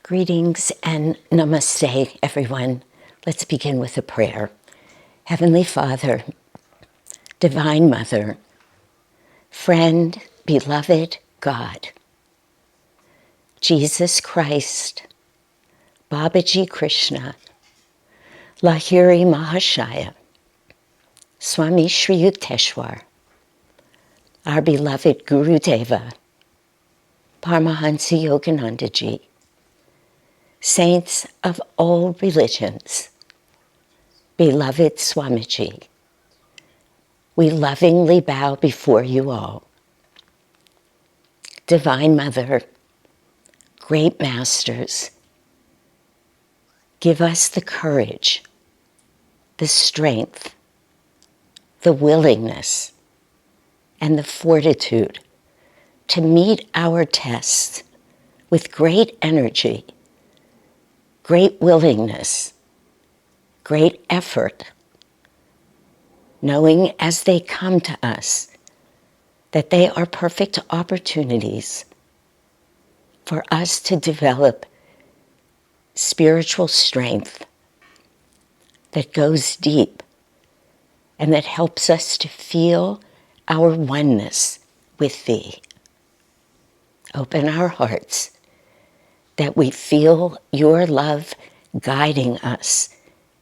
Greetings and namaste, everyone. Let's begin with a prayer. Heavenly Father, Divine Mother, friend, beloved God, Jesus Christ, Babaji Krishna, Lahiri Mahashaya, Swami Shri Yukteswar, our beloved Guru Deva, Paramahansa Yoganandaji, saints of all religions, beloved Swamiji, we lovingly bow before you all. Divine Mother, great masters, give us the courage, the strength, the willingness, and the fortitude to meet our tests with great energy, great willingness, great effort, knowing as they come to us that they are perfect opportunities for us to develop spiritual strength that goes deep and that helps us to feel our oneness with Thee. Open our hearts that we feel your love guiding us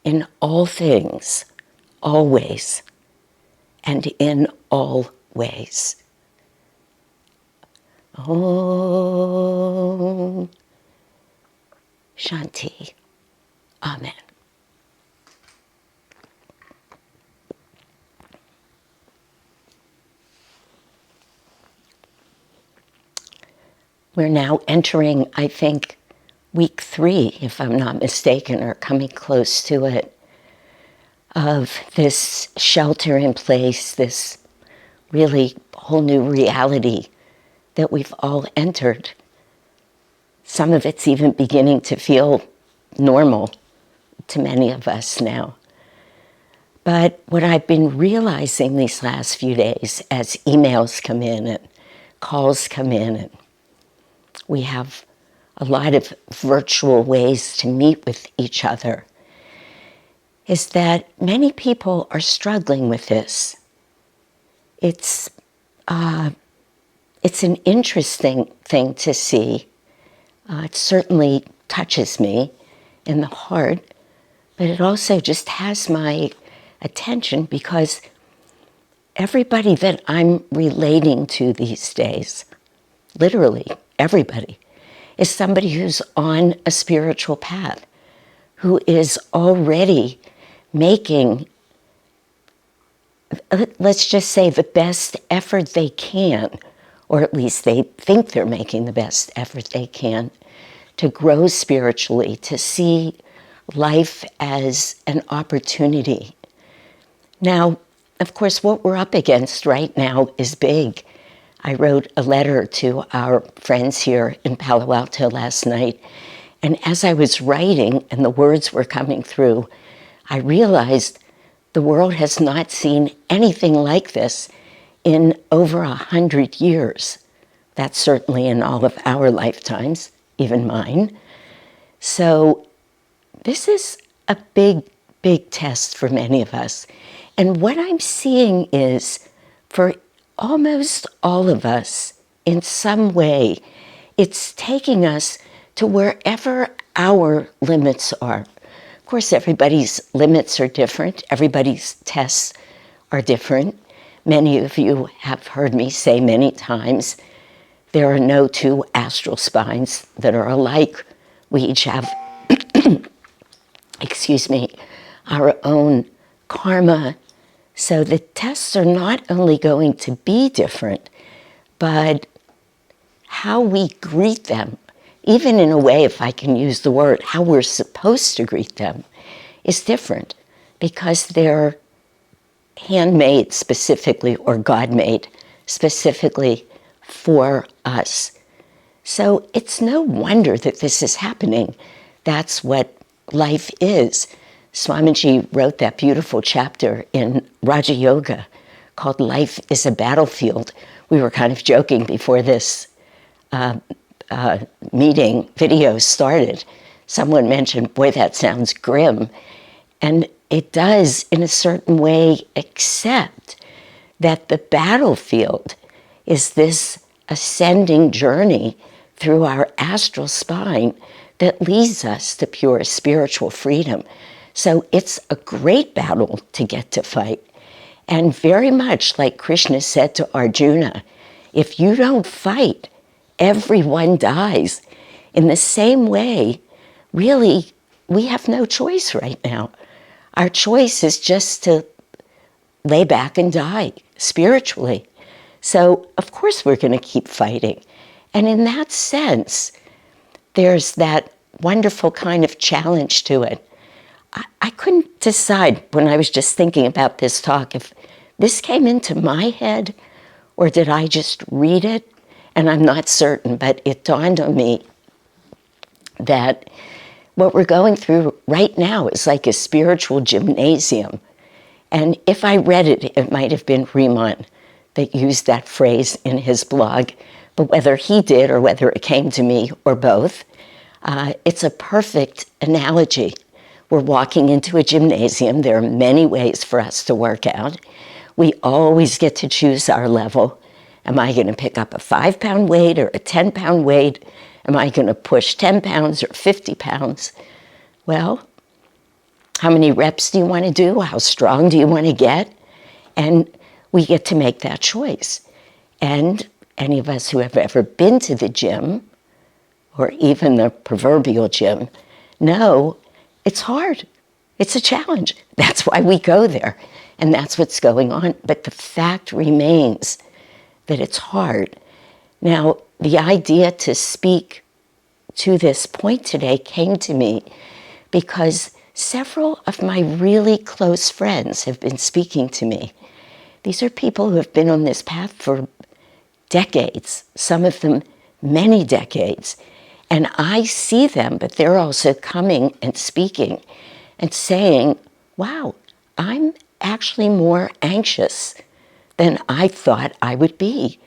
in all things, always, and in all ways. Om Shanti. Amen. We're now entering, I think, week 3, if I'm not mistaken, or coming close to it, of this shelter in place, this really whole new reality that we've all entered. Some of it's even beginning to feel normal to many of us now. But what I've been realizing these last few days as emails come in and calls come in, and we have a lot of virtual ways to meet with each other, is that many people are struggling with this. It's an interesting thing to see. It certainly touches me in the heart, but it also just has my attention because everybody that I'm relating to these days, literally everybody, is somebody who's on a spiritual path, who is already making, let's just say, the best effort they can, or at least they think they're making the best effort they can to grow spiritually, to see life as an opportunity. Now, of course, what we're up against right now is big. I wrote a letter to our friends here in Palo Alto last night, and as I was writing and the words were coming through, I realized the world has not seen anything like this in over 100 years. That's certainly in all of our lifetimes, even mine. So this is a big, big test for many of us. And what I'm seeing is, for almost all of us, in some way, it's taking us to wherever our limits are. Of course, everybody's limits are different. Everybody's tests are different. Many of you have heard me say many times, there are no two astral spines that are alike. We each have, our own karma. So the tests are not only going to be different, but how we greet them, even in a way, if I can use the word, how we're supposed to greet them, is different because they're handmade specifically, or God-made specifically for us. So it's no wonder that this is happening. That's what life is. Swamiji wrote that beautiful chapter in Raja Yoga called Life is a Battlefield. We were kind of joking before this meeting video started, someone mentioned, boy, that sounds grim. And it does, in a certain way, accept that the battlefield is this ascending journey through our astral spine that leads us to pure spiritual freedom. So it's a great battle to get to fight. And very much like Krishna said to Arjuna, if you don't fight, everyone dies. In the same way, really, we have no choice right now. Our choice is just to lay back and die spiritually. So, of course, we're going to keep fighting. And in that sense, there's that wonderful kind of challenge to it. I couldn't decide when I was just thinking about this talk if this came into my head or did I just read it? And I'm not certain, but it dawned on me that what we're going through right now is like a spiritual gymnasium. And if I read it, it might have been Riemann that used that phrase in his blog. But whether he did or whether it came to me or both, it's a perfect analogy. We're walking into a gymnasium. There are many ways for us to work out. We always get to choose our level. Am I going to pick up a 5-pound weight or a 10-pound weight? Am I going to push 10 pounds or 50 pounds? Well, how many reps do you want to do? How strong do you want to get? And we get to make that choice. And any of us who have ever been to the gym, or even the proverbial gym, know it's hard. It's a challenge. That's why we go there. And that's what's going on. But the fact remains that it's hard. Now, the idea to speak to this point today came to me because several of my really close friends have been speaking to me. These are people who have been on this path for decades, some of them many decades. And I see them, but they're also coming and speaking and saying, wow, I'm actually more anxious than I thought I would be.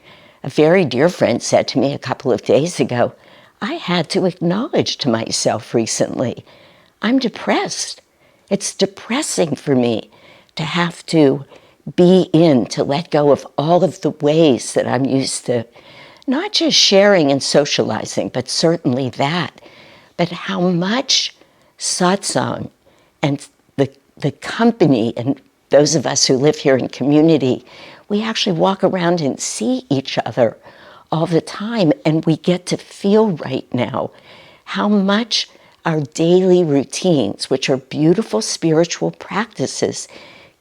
A very dear friend said to me a couple of days ago, I had to acknowledge to myself recently, I'm depressed. It's depressing for me to have to to let go of all of the ways that I'm used to, not just sharing and socializing, but certainly that, but how much satsang and the company and those of us who live here in community, we actually walk around and see each other all the time, and we get to feel right now how much our daily routines, which are beautiful spiritual practices,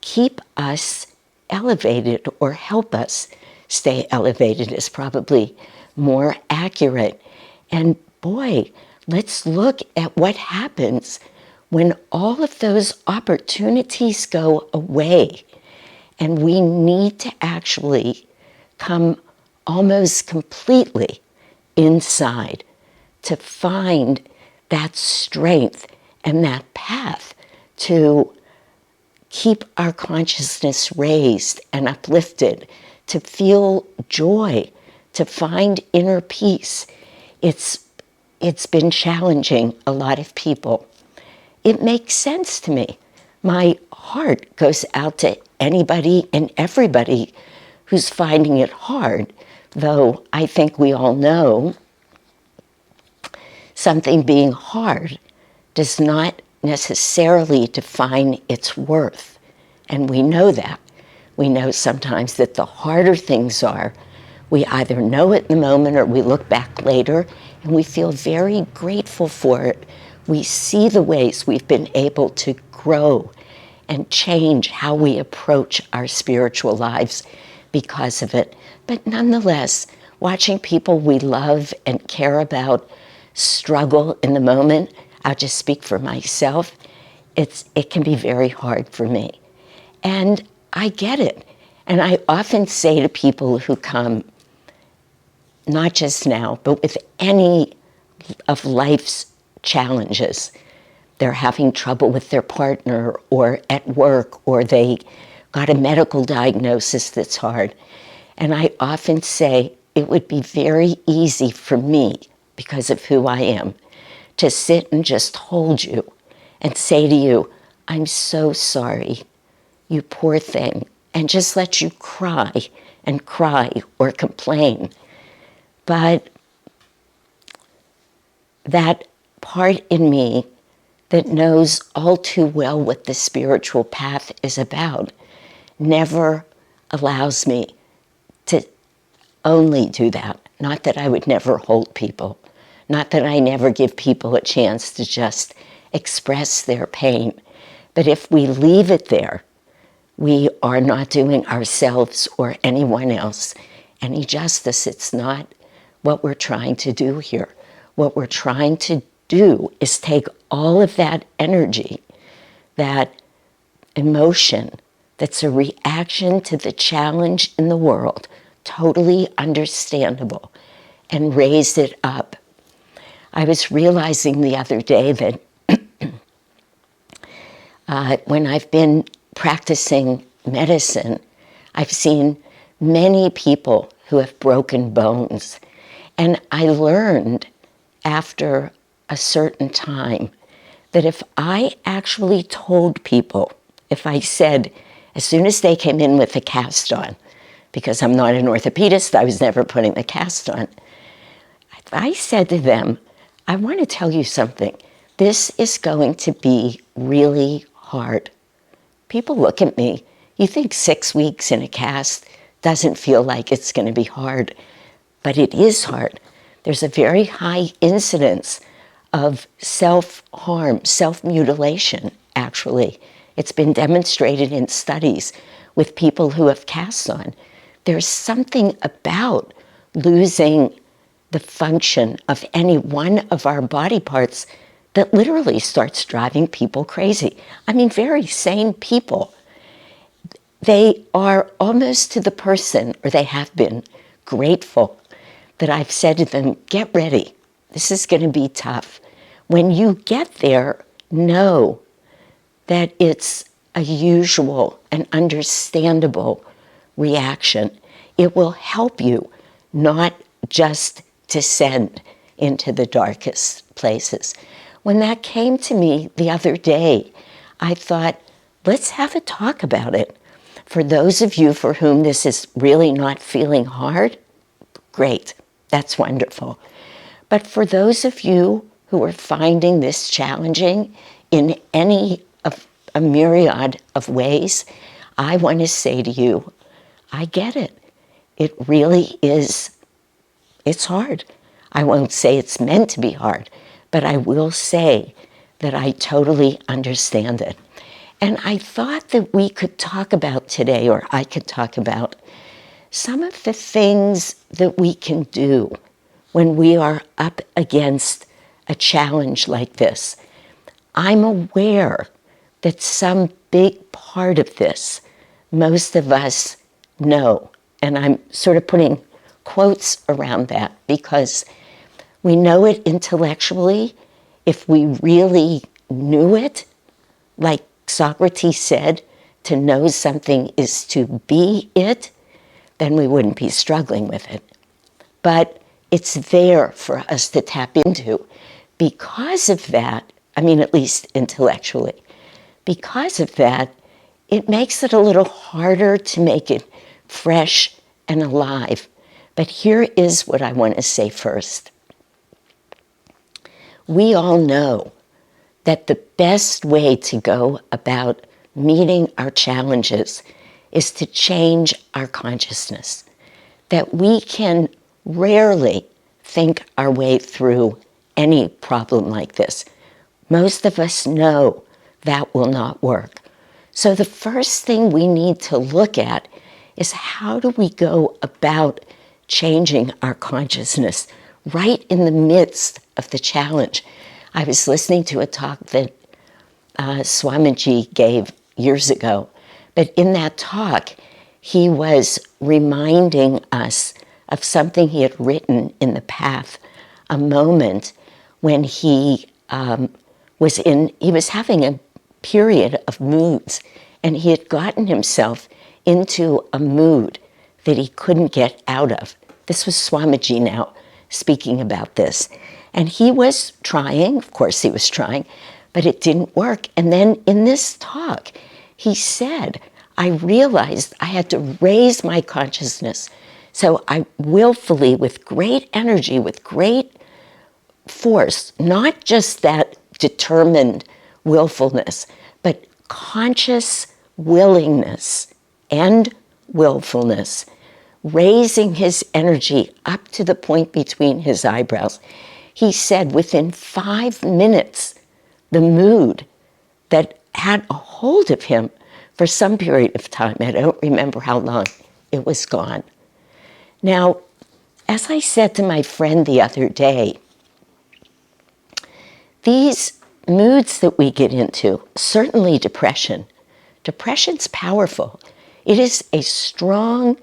keep us elevated or help us stay elevated is probably more accurate. And boy, let's look at what happens when all of those opportunities go away. And we need to actually come almost completely inside to find that strength and that path to keep our consciousness raised and uplifted, to feel joy, to find inner peace. It's been challenging a lot of people. It makes sense to me. My heart goes out to anybody and everybody who's finding it hard, though I think we all know something being hard does not necessarily define its worth. And we know that. We know sometimes that the harder things are, we either know it in the moment or we look back later and we feel very grateful for it. We see the ways we've been able to grow and change how we approach our spiritual lives because of it. But nonetheless, watching people we love and care about struggle in the moment, I'll just speak for myself, it can be very hard for me. And I get it. And I often say to people who come, not just now, but with any of life's challenges, they're having trouble with their partner or at work, or they got a medical diagnosis that's hard. And I often say it would be very easy for me, because of who I am, to sit and just hold you and say to you, I'm so sorry, you poor thing, and just let you cry and cry or complain. But that part in me that knows all too well what the spiritual path is about never allows me to only do that. Not that I would never hold people, not that I never give people a chance to just express their pain. But if we leave it there, we are not doing ourselves or anyone else any justice. It's not what we're trying to do here. What we're trying to do is take all of that energy, that emotion that's a reaction to the challenge in the world, totally understandable, and raise it up. I was realizing the other day that when I've been practicing medicine, I've seen many people who have broken bones. And I learned after a certain time that if I actually told people, if I said, as soon as they came in with a cast on, because I'm not an orthopedist, I was never putting the cast on, if I said to them, I want to tell you something, this is going to be really hard. People look at me, you think 6 weeks in a cast doesn't feel like it's going to be hard, but it is hard. There's a very high incidence of self-harm, self-mutilation, actually. It's been demonstrated in studies with people who have casts on. There's something about losing the function of any one of our body parts that literally starts driving people crazy. I mean, very sane people. They are almost to the person, or they have been, grateful that I've said to them, get ready. This is going to be tough. When you get there, know that it's a usual and understandable reaction. It will help you not just descend into the darkest places. When that came to me the other day, I thought, let's have a talk about it. For those of you for whom this is really not feeling hard, great, that's wonderful. But for those of you who are finding this challenging in any of a myriad of ways, I want to say to you, I get it. It really is, it's hard. I won't say it's meant to be hard, but I will say that I totally understand it. And I thought that we could talk about today, or I could talk about, some of the things that we can do when we are up against a challenge like this. I'm aware that some big part of this, most of us know, and I'm sort of putting quotes around that because we know it intellectually. If we really knew it, like Socrates said, to know something is to be it, then we wouldn't be struggling with it. But it's there for us to tap into. Because of that, I mean, at least intellectually, because of that, it makes it a little harder to make it fresh and alive. But here is what I want to say first. We all know that the best way to go about meeting our challenges is to change our consciousness. That we can rarely think our way through any problem like this. Most of us know that will not work. So the first thing we need to look at is how do we go about changing our consciousness right in the midst of the challenge. I was listening to a talk that Swamiji gave years ago, but in that talk, he was reminding us of something he had written in the path, a moment when he was having a period of moods, and he had gotten himself into a mood that he couldn't get out of. This was Swamiji now, speaking about this. And he was trying, of course he was trying, but it didn't work. And then in this talk, he said, I realized I had to raise my consciousness. So I willfully, with great energy, with great force, not just that determined willfulness, but conscious willingness and willfulness, raising his energy up to the point between his eyebrows. He said within 5 minutes, the mood that had a hold of him for some period of time, I don't remember how long, it was gone. Now, as I said to my friend the other day, these moods that we get into, certainly depression's powerful. It is a strong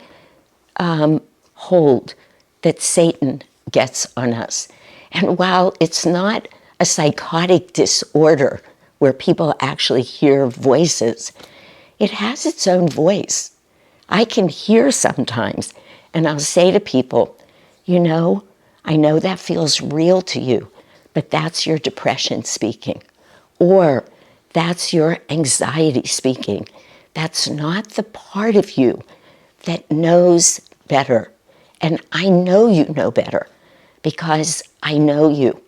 hold that Satan gets on us. And while it's not a psychotic disorder where people actually hear voices, it has its own voice. I can hear sometimes, and I'll say to people, you know, I know that feels real to you, but that's your depression speaking. Or that's your anxiety speaking. That's not the part of you that knows better. And I know you know better because I know you.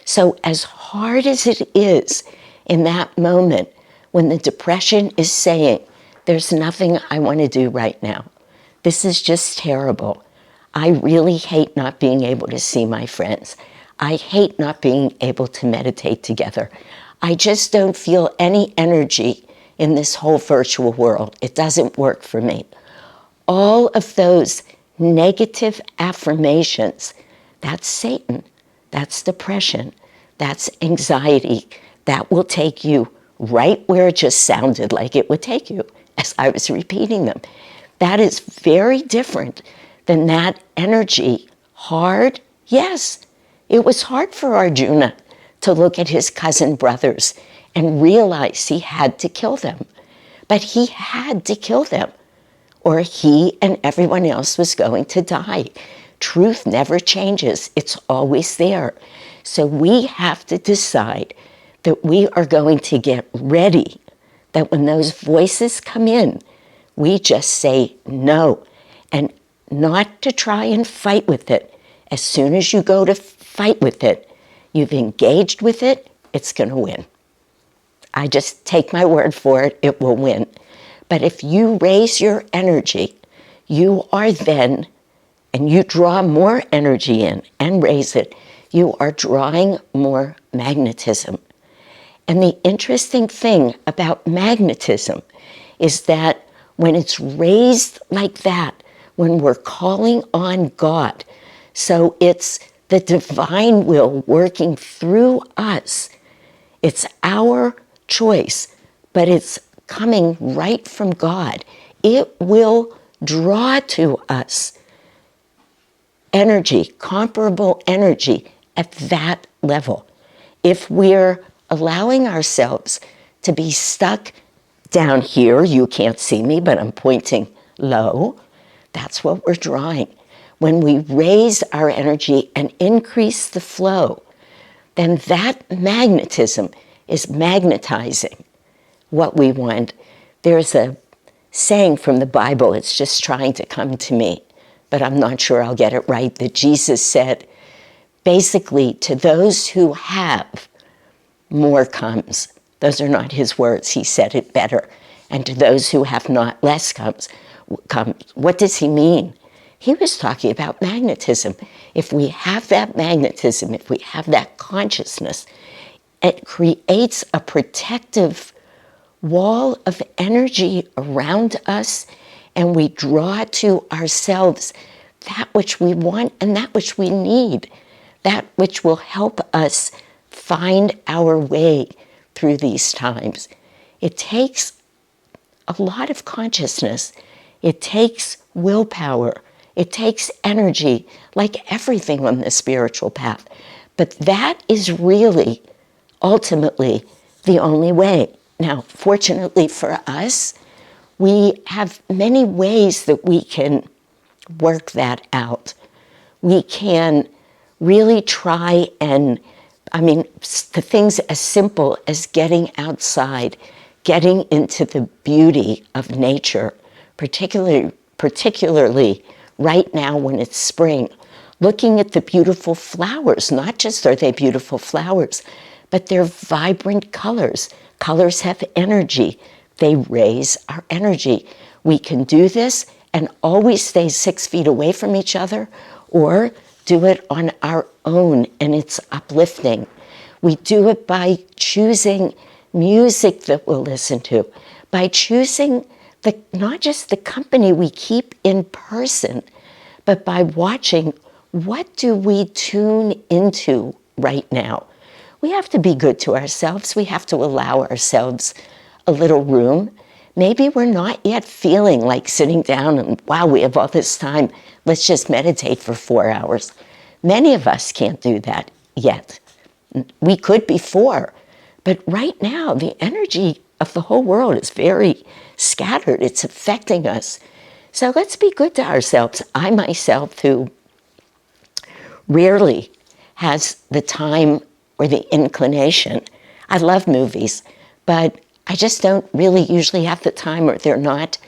So as hard as it is in that moment when the depression is saying, there's nothing I want to do right now. This is just terrible. I really hate not being able to see my friends. I hate not being able to meditate together. I just don't feel any energy in this whole virtual world. It doesn't work for me. All of those negative affirmations, that's Satan, that's depression, that's anxiety. That will take you right where it just sounded like it would take you as I was repeating them. That is very different than that energy. Hard, yes. It was hard for Arjuna to look at his cousin brothers and realize he had to kill them. But he had to kill them, or he and everyone else was going to die. Truth never changes. It's always there. So we have to decide that we are going to get ready, that when those voices come in, we just say no, and not to try and fight with it. As soon as you go to fight with it, you've engaged with it, it's going to win. I just take my word for it, it will win. But if you raise your energy, you are then, and you draw more energy in and raise it, you are drawing more magnetism. And the interesting thing about magnetism is that when it's raised like that, when we're calling on God, so it's the divine will working through us. It's our choice, but it's coming right from God. It will draw to us energy, comparable energy at that level. If we're allowing ourselves to be stuck down here, you can't see me, but I'm pointing low, that's what we're drawing. When we raise our energy and increase the flow, then that magnetism is magnetizing what we want. There's a saying from the Bible, it's just trying to come to me, but I'm not sure I'll get it right, that Jesus said, basically, to those who have, more comes. Those are not his words, he said it better. And to those who have not, less comes. What does he mean? He was talking about magnetism. If we have that magnetism, if we have that consciousness, it creates a protective wall of energy around us, and we draw to ourselves that which we want and that which we need, that which will help us find our way through these times. It takes a lot of consciousness. It takes willpower. It takes energy, like everything on the spiritual path. But that is really, ultimately, the only way. Now, fortunately for us, we have many ways that we can work that out. We can really try and, the things as simple as getting outside, getting into the beauty of nature, particularly right now when it's spring, looking at the beautiful flowers. Not just are they beautiful flowers, but they're vibrant colors. Colors have energy. They raise our energy. We can do this and always stay 6 feet away from each other, or do it on our own, and it's uplifting. We do it by choosing music that we'll listen to, by choosing not just the company we keep in person, but by watching what do we tune into right now. We have to be good to ourselves. We have to allow ourselves a little room. Maybe we're not yet feeling like sitting down and, wow, we have all this time. Let's just meditate for 4 hours. Many of us can't do that yet. We could before. But right now, the energy of the whole world is very scattered. It's affecting us. So let's be good to ourselves. I myself, who rarely has the time or the inclination. I love movies, but I just don't really usually have the time, or they're not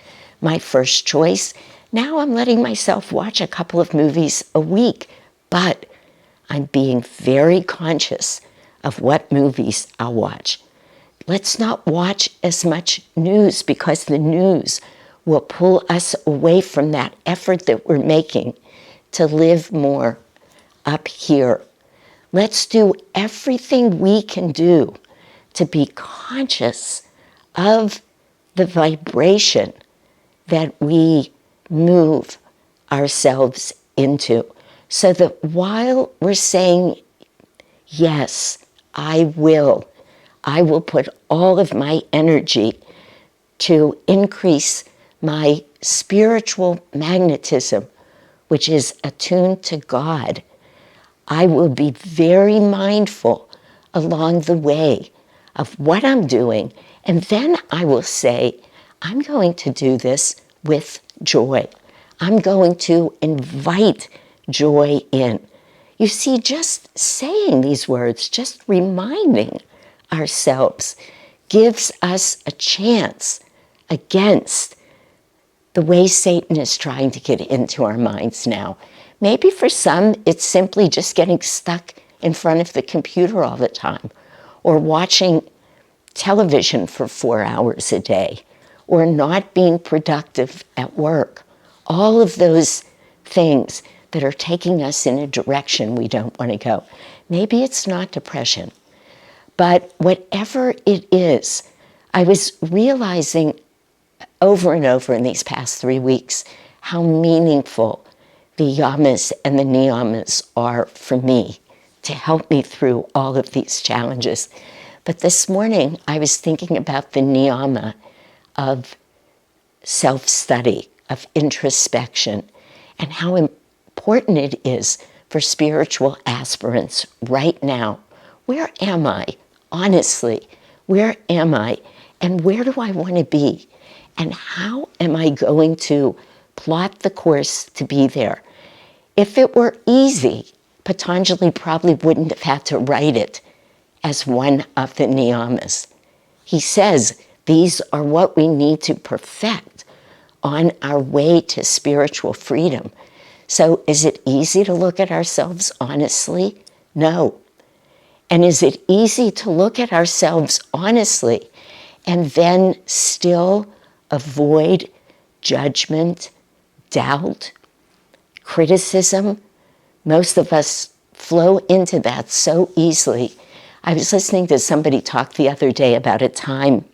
my first choice. Now I'm letting myself watch a couple of movies a week, but I'm being very conscious of what movies I'll watch. Let's not watch as much news, because the news will pull us away from that effort that we're making to live more up here. Let's do everything we can do to be conscious of the vibration that we move ourselves into, so that while we're saying, yes, I will put all of my energy to increase my spiritual magnetism, which is attuned to God, I will be very mindful along the way of what I'm doing, and then I will say, I'm going to do this with joy. I'm going to invite joy in. You see, just saying these words, just reminding ourselves, gives us a chance against the way Satan is trying to get into our minds now. Maybe for some, it's simply just getting stuck in front of the computer all the time, or watching television for 4 hours a day, or not being productive at work. All of those things that are taking us in a direction we don't want to go. Maybe it's not depression, but whatever it is, I was realizing over and over in these past 3 weeks how meaningful the yamas and the niyamas are for me to help me through all of these challenges. But this morning, I was thinking about the niyama of self-study, of introspection, and how important it is for spiritual aspirants right now. Where am I? Honestly, where am I? And where do I want to be? And how am I going to plot the course to be there? If it were easy, Patanjali probably wouldn't have had to write it as one of the niyamas. He says these are what we need to perfect on our way to spiritual freedom. So is it easy to look at ourselves honestly? No. And is it easy to look at ourselves honestly and then still avoid judgment, doubt, criticism? Most of us flow into that so easily. I was listening to somebody talk the other day about a time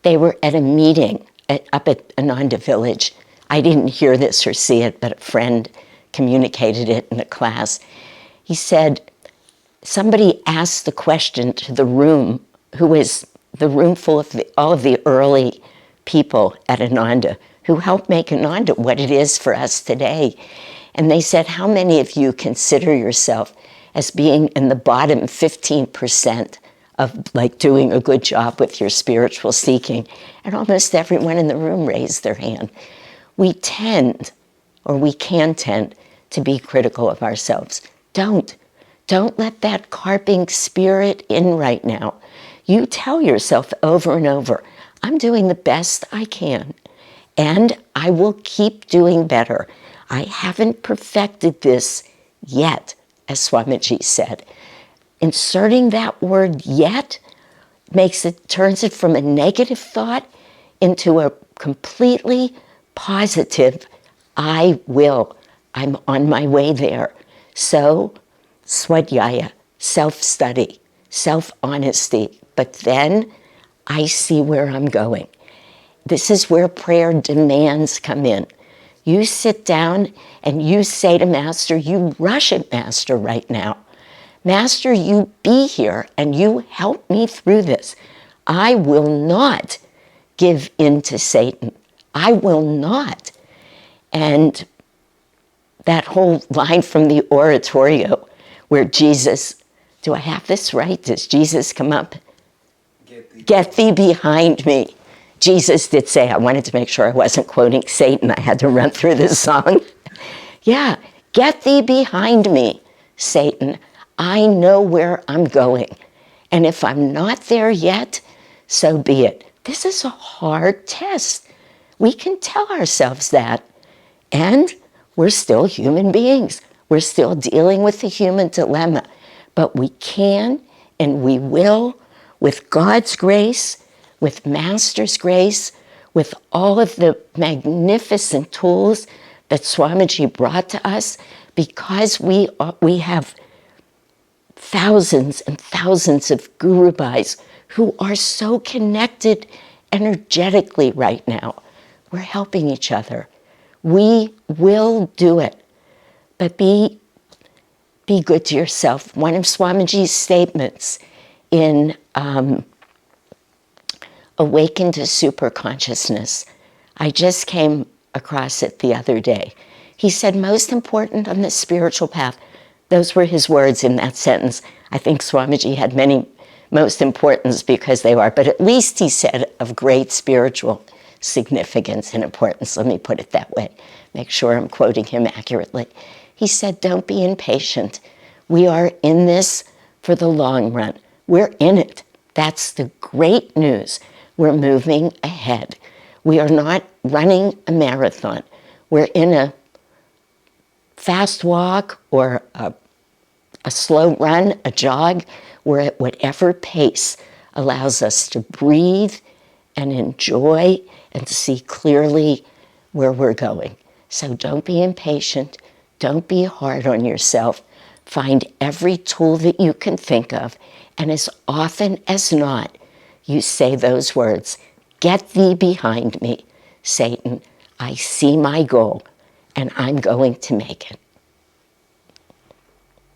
they were at a meeting up at Ananda Village. I didn't hear this or see it, but a friend communicated it in a class. He said, somebody asked the question to the room, who is the room full of all of the early people at Ananda, who helped make Ananda what it is for us today. And they said, how many of you consider yourself as being in the bottom 15% of like doing a good job with your spiritual seeking? And almost everyone in the room raised their hand. We tend, or we can tend, to be critical of ourselves. Don't. Don't let that carping spirit in right now. You tell yourself over and over, I'm doing the best I can, and I will keep doing better. I haven't perfected this yet, as Swamiji said. Inserting that word yet turns it from a negative thought into a completely positive, I will. I'm on my way there. So, swadhyaya, self-study, self-honesty. But then I see where I'm going. This is where prayer demands come in. You sit down and you say to Master, you rush at Master right now. Master, you be here and you help me through this. I will not give in to Satan. I will not. And that whole line from the oratorio where Jesus, do I have this right? Does Jesus come up? Get thee behind me. Jesus did say, I wanted to make sure I wasn't quoting Satan. I had to run through this song. Yeah, get thee behind me, Satan. I know where I'm going. And if I'm not there yet, so be it. This is a hard test. We can tell ourselves that. And we're still human beings. We're still dealing with the human dilemma. But we can and we will, with God's grace, with Master's grace, with all of the magnificent tools that Swamiji brought to us, because we have thousands and thousands of Guru Bhais who are so connected energetically right now. We're helping each other. We will do it. But be good to yourself. One of Swamiji's statements in Awaken to Superconsciousness, I just came across it the other day. He said, most important on the spiritual path. Those were his words in that sentence. I think Swamiji had many most importance because they are, but at least he said of great spiritual significance and importance. Let me put it that way. Make sure I'm quoting him accurately. He said, don't be impatient. We are in this for the long run. We're in it. That's the great news. We're moving ahead. We are not running a marathon. We're in a fast walk or a slow run, a jog. We're at whatever pace allows us to breathe and enjoy and see clearly where we're going. So don't be impatient. Don't be hard on yourself. Find every tool that you can think of, and as often as not, you say those words, get thee behind me, Satan. I see my goal, and I'm going to make it.